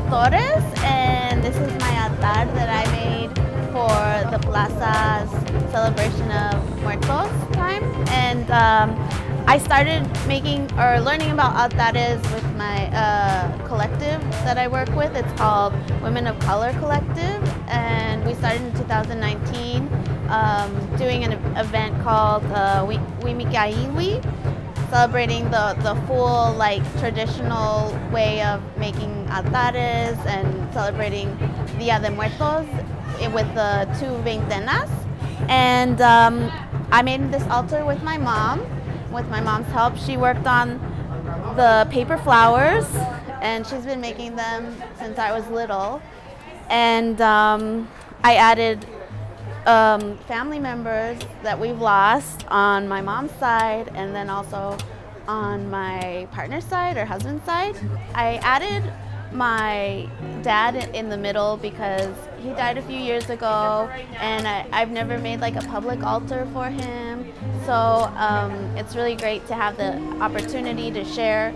Torres, and this is my altar that I made for the Plaza's celebration of Muertos time. And I started making or learning about altares with my collective that I work with. It's called Women of Color Collective, and we started in 2019 doing an event called Wimikaiwi, celebrating the full like traditional way of making altares and celebrating Dia de Muertos with the two veintenas. And I made this altar with my mom. With my mom's help, she worked on the paper flowers, and she's been making them since I was little. And I added family members that we've lost on my mom's side, and then also on my partner's side or husband's side. I added my dad in the middle because he died a few years ago, and I've never made like a public altar for him. So it's really great to have the opportunity to share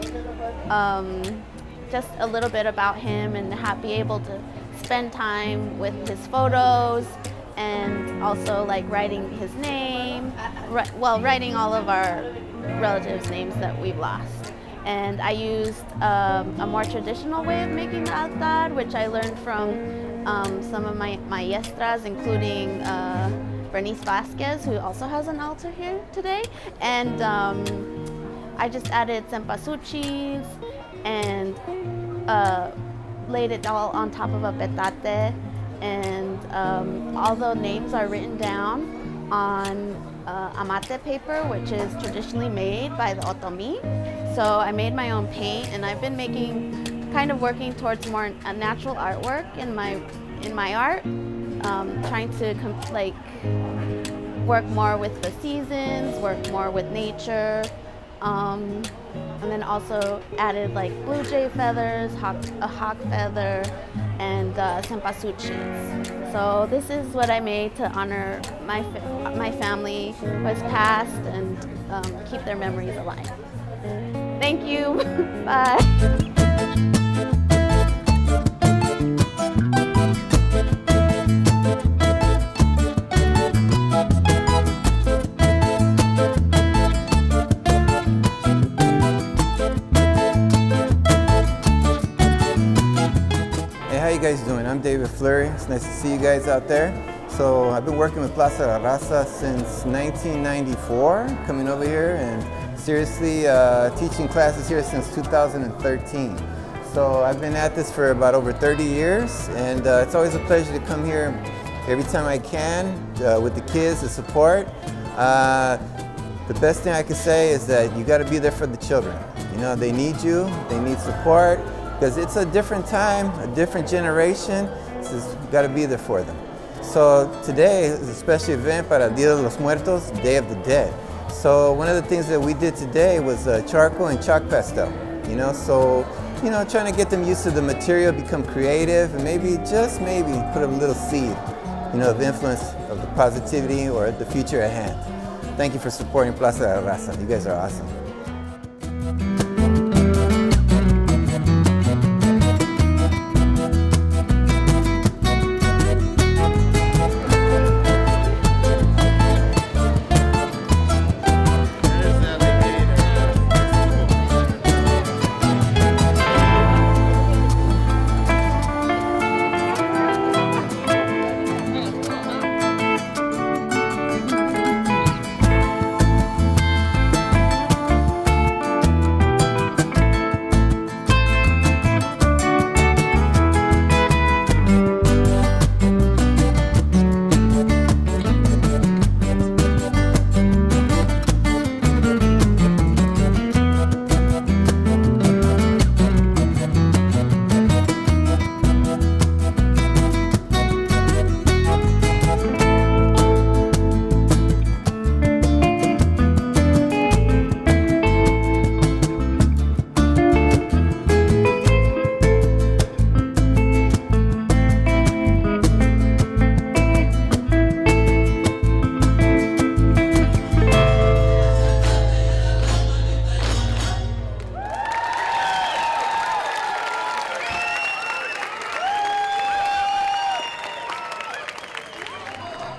just a little bit about him and be able to spend time with his photos, and also like writing his name, writing all of our relatives' names that we've lost. And I used a more traditional way of making the altar, which I learned from some of my maestras, including Bernice Vasquez, who also has an altar here today. And I just added cempasúchils and laid it all on top of a petate. And all the names are written down on amate paper, which is traditionally made by the Otomi. So I made my own paint, and I've been kind of working towards more natural artwork in my art, trying to work more with the seasons, work more with nature, and then also added like blue jay feathers, a hawk feather, and cempasúchils. So this is what I made to honor my family who has passed and keep their memories alive. Thank you. Bye. How you guys doing? I'm David Fleury. It's nice to see you guys out there. So I've been working with Plaza Raza since 1994, coming over here and seriously teaching classes here since 2013. So I've been at this for about over 30 years, and it's always a pleasure to come here every time I can with the kids to support. The best thing I can say is that you got to be there for the children. You know, they need you, they need support, because it's a different time, a different generation, so you got to be there for them. So today is a special event para Dia de los Muertos, Day of the Dead. So one of the things that we did today was charcoal and chalk pastel. Trying to get them used to the material, become creative, and maybe, just maybe, put a little seed, of influence of the positivity or the future at hand. Thank you for supporting Plaza Raza. You guys are awesome.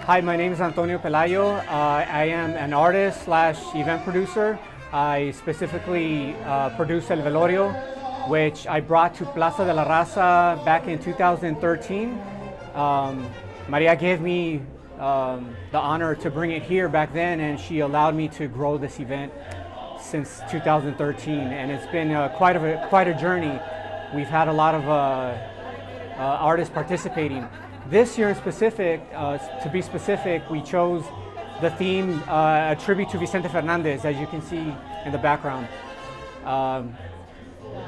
Hi, my name is Antonio Pelayo. I am an artist slash event producer. I specifically produce El Velorio, which I brought to Plaza de la Raza back in 2013. Maria gave me the honor to bring it here back then, and she allowed me to grow this event since 2013, and it's been quite a journey. We've had a lot of artists participating. This year in specific, to be specific, we chose the theme, a tribute to Vicente Fernandez, as you can see in the background,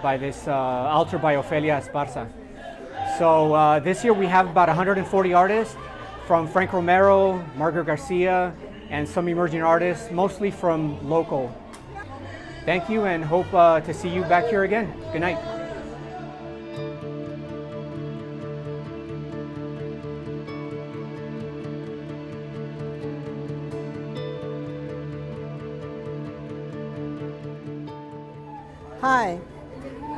by this altar by Ofelia Esparza. So this year we have about 140 artists, from Frank Romero, Margaret Garcia, and some emerging artists, mostly from local. Thank you, and hope to see you back here again. Good night. Hi,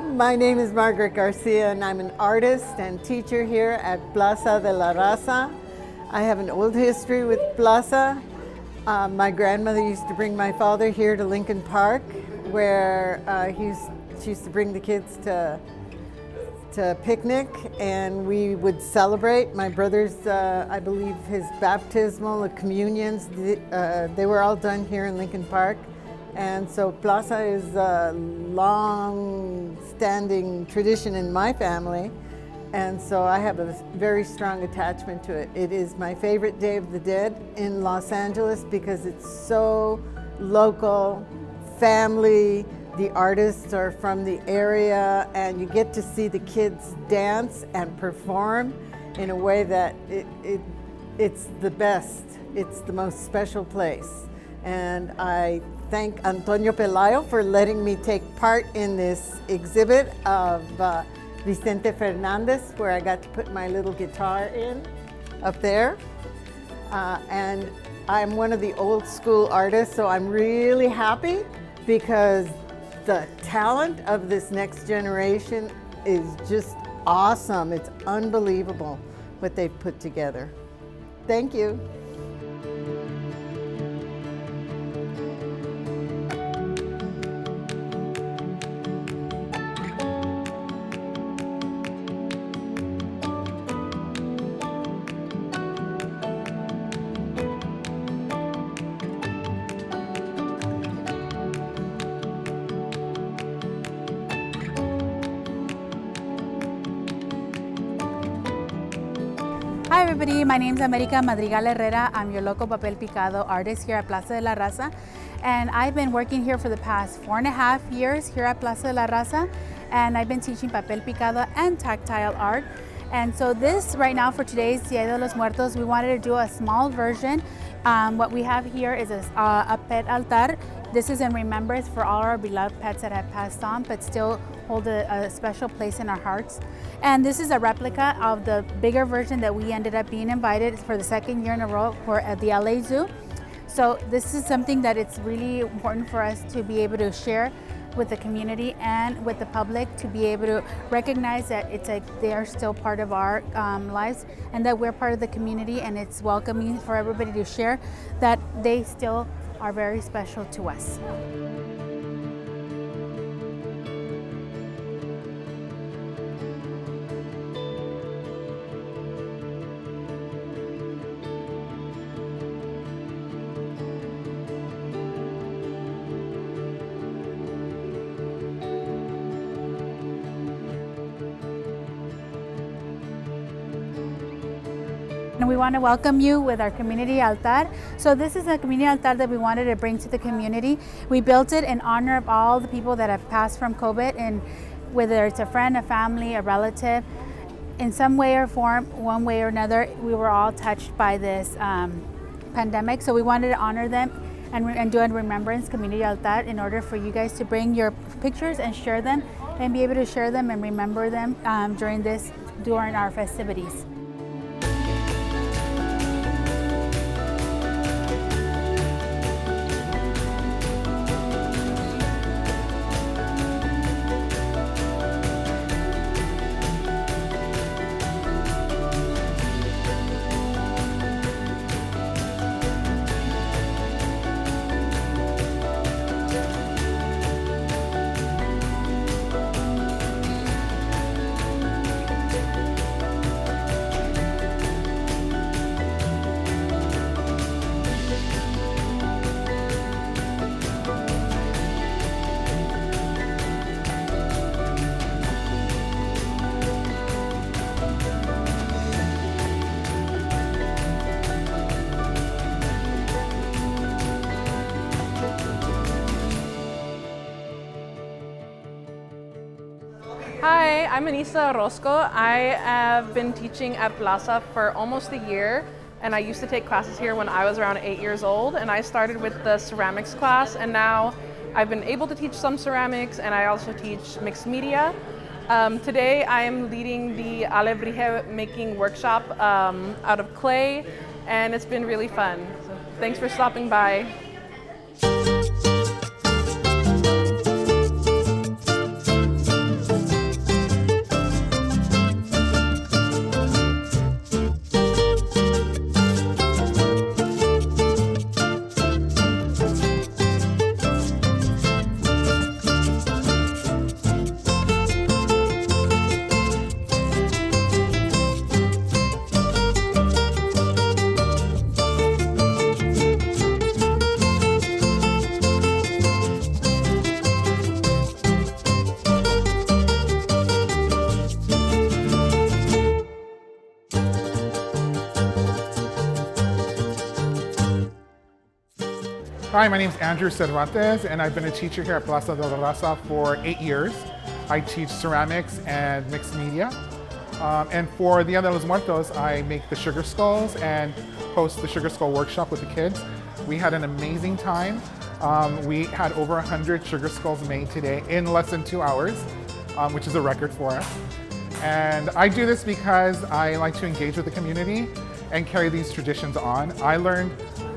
my name is Margaret Garcia, and I'm an artist and teacher here at Plaza de la Raza. I have an old history with Plaza. My grandmother used to bring my father here to Lincoln Park, where she used to bring the kids to picnic, and we would celebrate. My brother's, I believe, his baptismal, communions, they were all done here in Lincoln Park. And so Plaza is a long-standing tradition in my family, and so I have a very strong attachment to it. It is my favorite Day of the Dead in Los Angeles because it's so local, family, the artists are from the area, and you get to see the kids dance and perform in a way that it's the best. It's the most special place. And I thank Antonio Pelayo for letting me take part in this exhibit of Vicente Fernandez, where I got to put my little guitar in up there. And I'm one of the old school artists, so I'm really happy because the talent of this next generation is just awesome. It's unbelievable what they've put together. Thank you. Hi everybody, my name is America Madrigal Herrera. I'm your local papel picado artist here at Plaza de la Raza, and I've been working here for the past 4.5 years here at Plaza de la Raza, and I've been teaching papel picado and tactile art. And so this right now for today's Dia de los Muertos, we wanted to do a small version. What we have here is a pet altar. This is in remembrance for all our beloved pets that have passed on but still hold a special place in our hearts. And this is a replica of the bigger version that we ended up being invited for the second year in a row for at the LA Zoo. So this is something that it's really important for us to be able to share with the community and with the public, to be able to recognize that it's like they are still part of our lives, and that we're part of the community, and it's welcoming for everybody to share that they still are very special to us. And we want to welcome you with our community altar. So this is a community altar that we wanted to bring to the community. We built it in honor of all the people that have passed from COVID, and whether it's a friend, a family, a relative, in some way or form, one way or another, we were all touched by this pandemic. So we wanted to honor them and do a remembrance community altar in order for you guys to bring your pictures and share them and be able to share them and remember them during our festivities. Hi, I'm Anissa Orozco. I have been teaching at Plaza for almost a year, and I used to take classes here when I was around 8 years old, and I started with the ceramics class, and now I've been able to teach some ceramics, and I also teach mixed media. Today I am leading the alebrije making workshop out of clay, and it's been really fun. So thanks for stopping by. Hi, my name is Andrew Cervantes, and I've been a teacher here at Plaza de la Raza for 8 years. I teach ceramics and mixed media. And for Dia de los Muertos, I make the sugar skulls and host the sugar skull workshop with the kids. We had an amazing time. We had over 100 sugar skulls made today in less than 2 hours, which is a record for us. And I do this because I like to engage with the community and carry these traditions on. I learned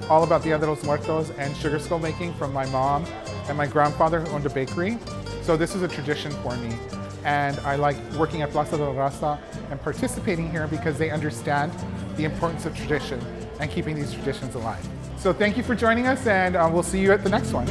all about Dia de los Muertos and sugar skull making from my mom and my grandfather who owned a bakery. So this is a tradition for me. And I like working at Plaza de la Raza and participating here because they understand the importance of tradition and keeping these traditions alive. So thank you for joining us, and we'll see you at the next one.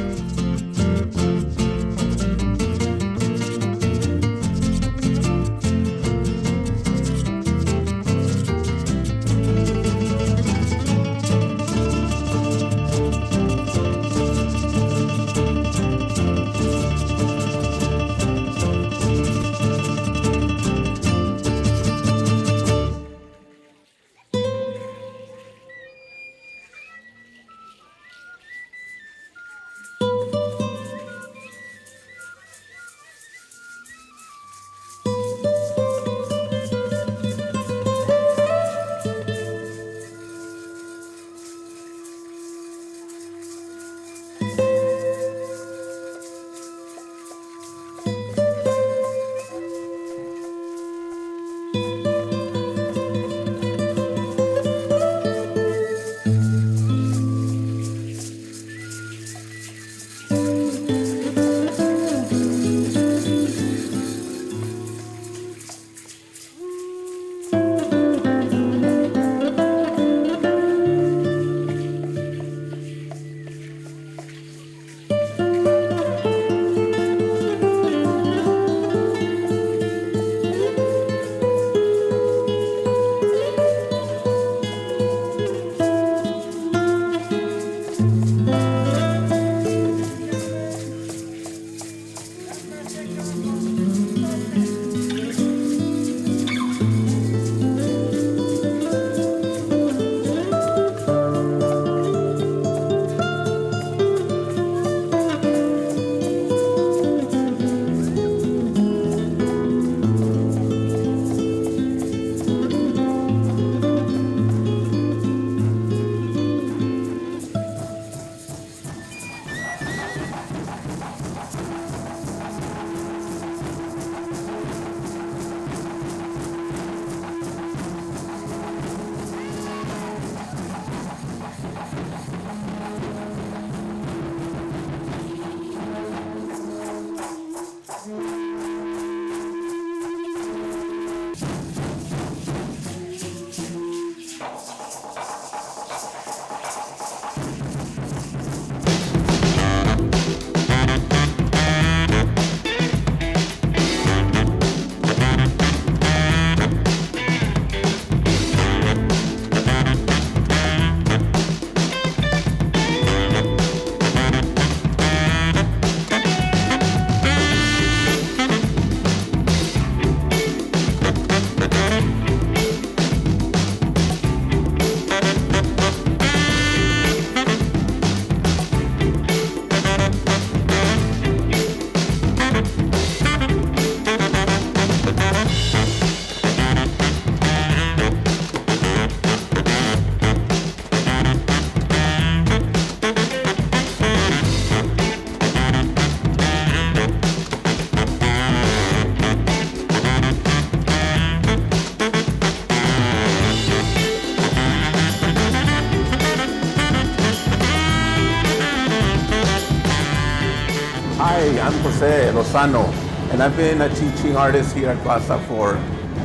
Hi, I'm Jose Lozano, and I've been a teaching artist here at Plaza for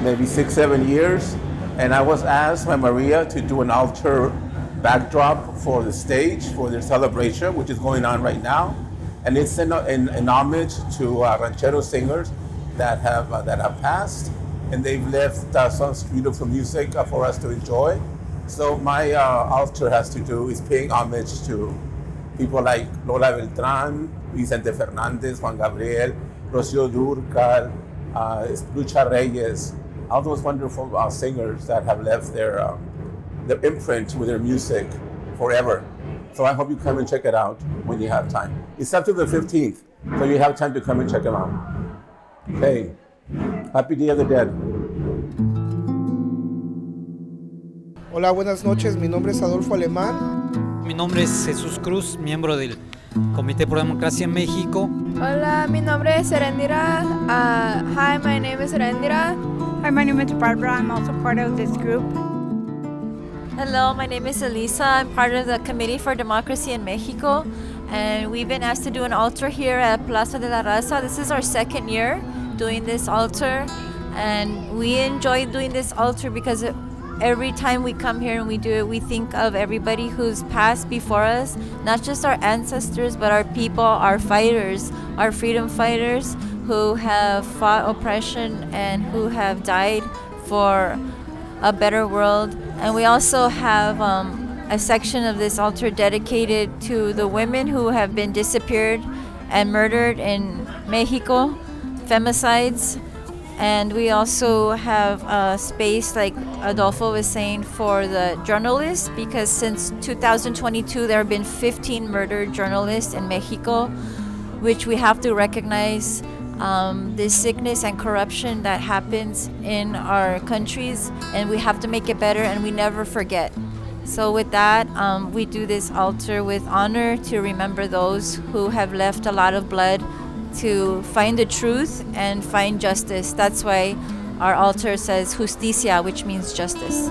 maybe 6-7 years. And I was asked by Maria to do an altar backdrop for the stage for their celebration, which is going on right now. And it's an homage to ranchero singers that have passed, and they've left some beautiful music for us to enjoy. So my altar has to do is paying homage to people like Lola Beltran, Vicente Fernandez, Juan Gabriel, Rocío Dúrcal, Lucha Reyes, all those wonderful singers that have left their imprint with their music forever. So I hope you come and check it out when you have time. It's up to the 15th, so you have time to come and check them out. Okay, happy Day of the Dead. Hola, buenas noches, mi nombre es Adolfo Alemán. Mi nombre es Jesús Cruz, miembro del Comité por Democracia en México. Hola, mi nombre es Serendira. Hi, my name is Serendira. Hi, my name is Barbara. I'm also part of this group. Hello, my name is Elisa. I'm part of the Committee for Democracy in Mexico, and we've been asked to do an altar here at Plaza de la Raza. This is our second year doing this altar, and we enjoy doing this altar because every time we come here and we do it, we think of everybody who's passed before us, not just our ancestors, but our people, our fighters, our freedom fighters who have fought oppression and who have died for a better world. And we also have a section of this altar dedicated to the women who have been disappeared and murdered in Mexico, femicides. And we also have a space, like Adolfo was saying, for the journalists, because since 2022 there have been 15 murdered journalists in Mexico, which we have to recognize this sickness and corruption that happens in our countries, and we have to make it better, and we never forget. So with that, we do this altar with honor to remember those who have left a lot of blood to find the truth and find justice. That's why our altar says justicia, which means justice.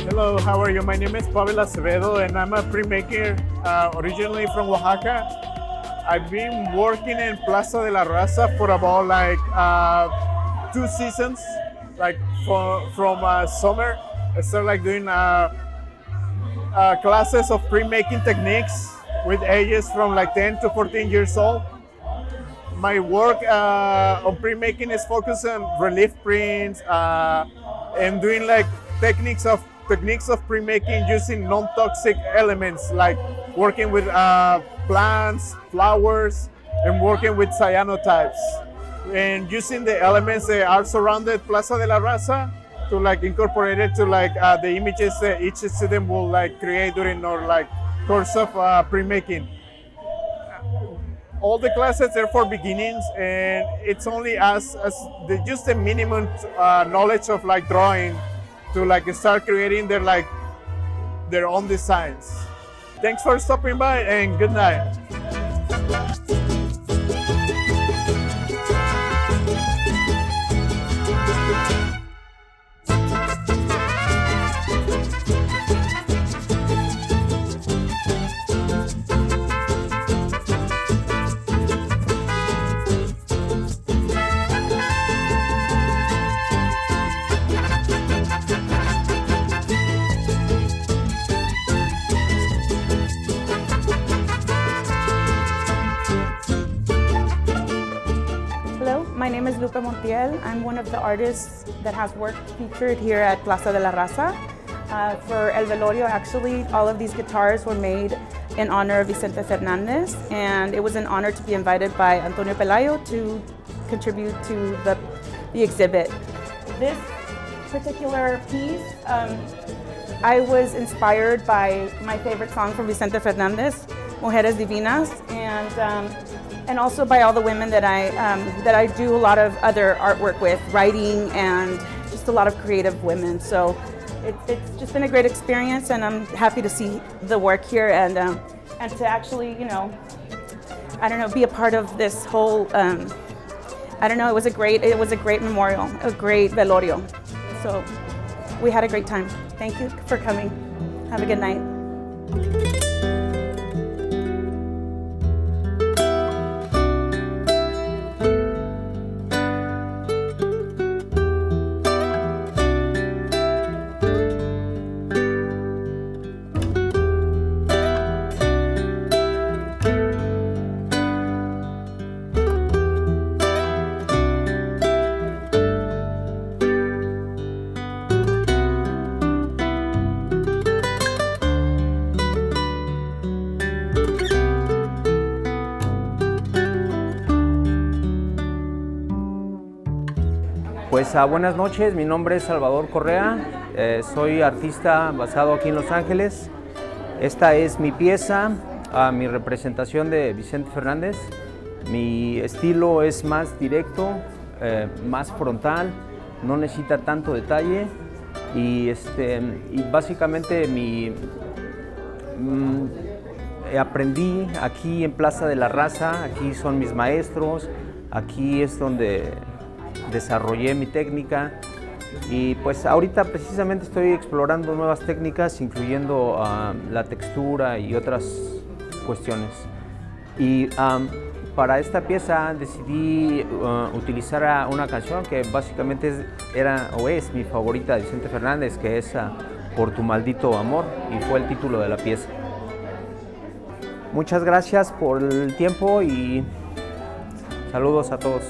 Hello, how are you? My name is Pavel Acevedo, and I'm a printmaker originally from Oaxaca. I've been working in Plaza de la Raza for about like 2 seasons, like from summer. I started like doing classes of printmaking techniques with ages from like 10 to 14 years old. My work on printmaking is focused on relief prints and doing like techniques of printmaking using non-toxic elements, like working with plants, flowers, and working with cyanotypes, and using the elements that are surrounded Plaza de la Raza to like incorporate it to like the images that each student will like create during our like course of printmaking. All the classes are for beginnings, and it's only just the minimum knowledge of like drawing to like start creating their own designs. Thanks for stopping by, and good night. name is Lupe Montiel. I'm one of the artists that has work featured here at Plaza de la Raza. For El Velorio, actually, all of these guitars were made in honor of Vicente Fernandez, and it was an honor to be invited by Antonio Pelayo to contribute to the exhibit. This particular piece, I was inspired by my favorite song from Vicente Fernandez, Mujeres Divinas, and also by all the women that I do a lot of other artwork with, writing and just a lot of creative women. So it's just been a great experience, and I'm happy to see the work here and to actually, you know, I don't know, be a part of this whole. I don't know. It was a great memorial, a great velorio. So we had a great time. Thank you for coming. Have a good night. Pues buenas noches, mi nombre es Salvador Correa, soy artista basado aquí en Los Ángeles. Esta es mi pieza, mi representación de Vicente Fernández. Mi estilo es más directo, más frontal, no necesita tanto detalle y básicamente aprendí aquí en Plaza de la Raza, aquí son mis maestros, aquí es donde desarrollé mi técnica y pues ahorita precisamente estoy explorando nuevas técnicas incluyendo la textura y otras cuestiones. Y para esta pieza decidí utilizar una canción que básicamente era o es mi favorita de Vicente Fernández, que es Por tu maldito amor, y fue el título de la pieza. Muchas gracias por el tiempo y saludos a todos.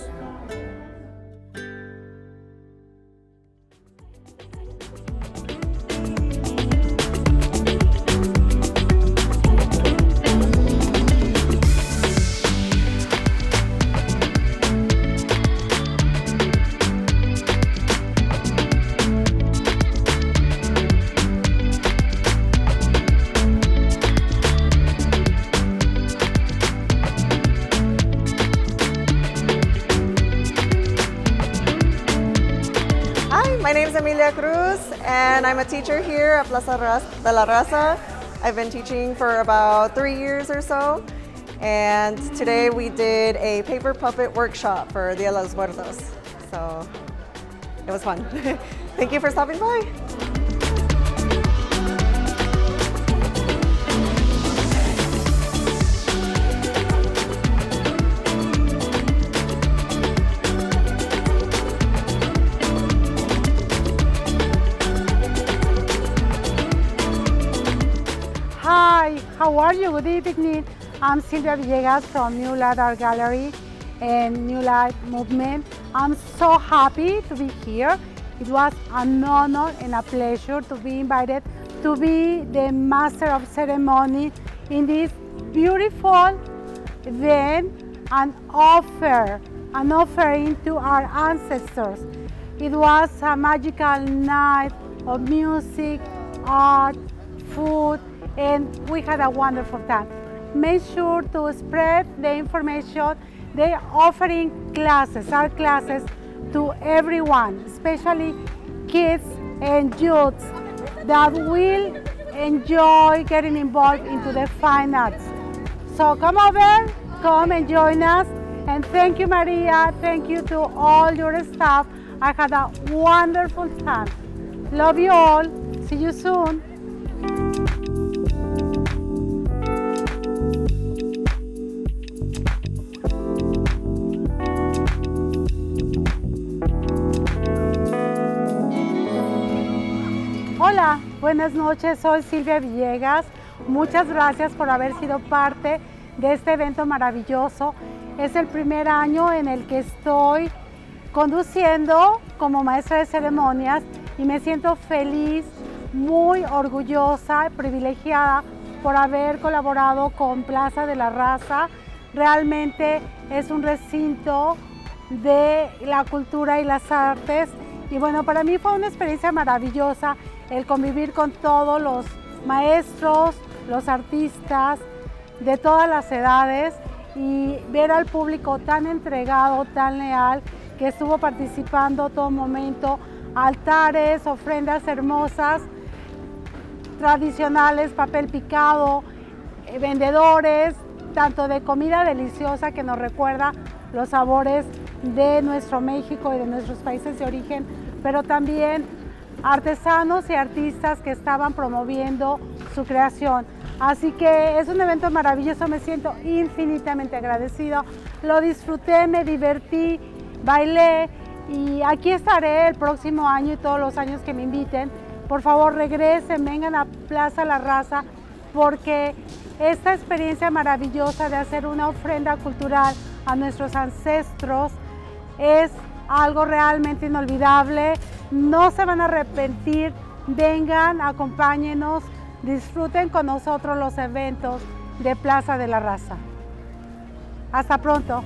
My name is Emilia Cruz, and I'm a teacher here at Plaza de la Raza. I've been teaching for about 3 years or so, and today we did a paper puppet workshop for Dia de los Muertos. So it was fun. Thank you for stopping by. Hi, how are you? Good evening. I'm Silvia Villegas from New Light Art Gallery and New Light Movement. I'm so happy to be here. It was an honor and a pleasure to be invited to be the master of ceremony in this beautiful event and an offering to our ancestors. It was a magical night of music, art, food, and we had a wonderful time. Make sure to spread the information. They're offering classes, art classes, to everyone, especially kids and youths that will enjoy getting involved into the fine arts. So come over, come and join us. And thank you, Maria. Thank you to all your staff. I had a wonderful time. Love you all. See you soon. Hola, buenas noches, soy Silvia Villegas. Muchas gracias por haber sido parte de este evento maravilloso. Es el primer año en el que estoy conduciendo como maestra de ceremonias y me siento feliz, muy orgullosa, privilegiada por haber colaborado con Plaza de la Raza. Realmente es un recinto de la cultura y las artes y bueno, para mí fue una experiencia maravillosa el convivir con todos los maestros, los artistas de todas las edades y ver al público tan entregado, tan leal, que estuvo participando todo momento, altares, ofrendas hermosas, tradicionales, papel picado, vendedores, tanto de comida deliciosa que nos recuerda los sabores de nuestro México y de nuestros países de origen, pero también artesanos y artistas que estaban promoviendo su creación. Así que es un evento maravilloso, me siento infinitamente agradecido, lo disfruté, me divertí, bailé y aquí estaré el próximo año y todos los años que me inviten. Por favor, regresen, vengan a Plaza La Raza porque esta experiencia maravillosa de hacer una ofrenda cultural a nuestros ancestros es algo realmente inolvidable. No se van a arrepentir, vengan, acompáñenos, disfruten con nosotros los eventos de Plaza de la Raza. Hasta pronto.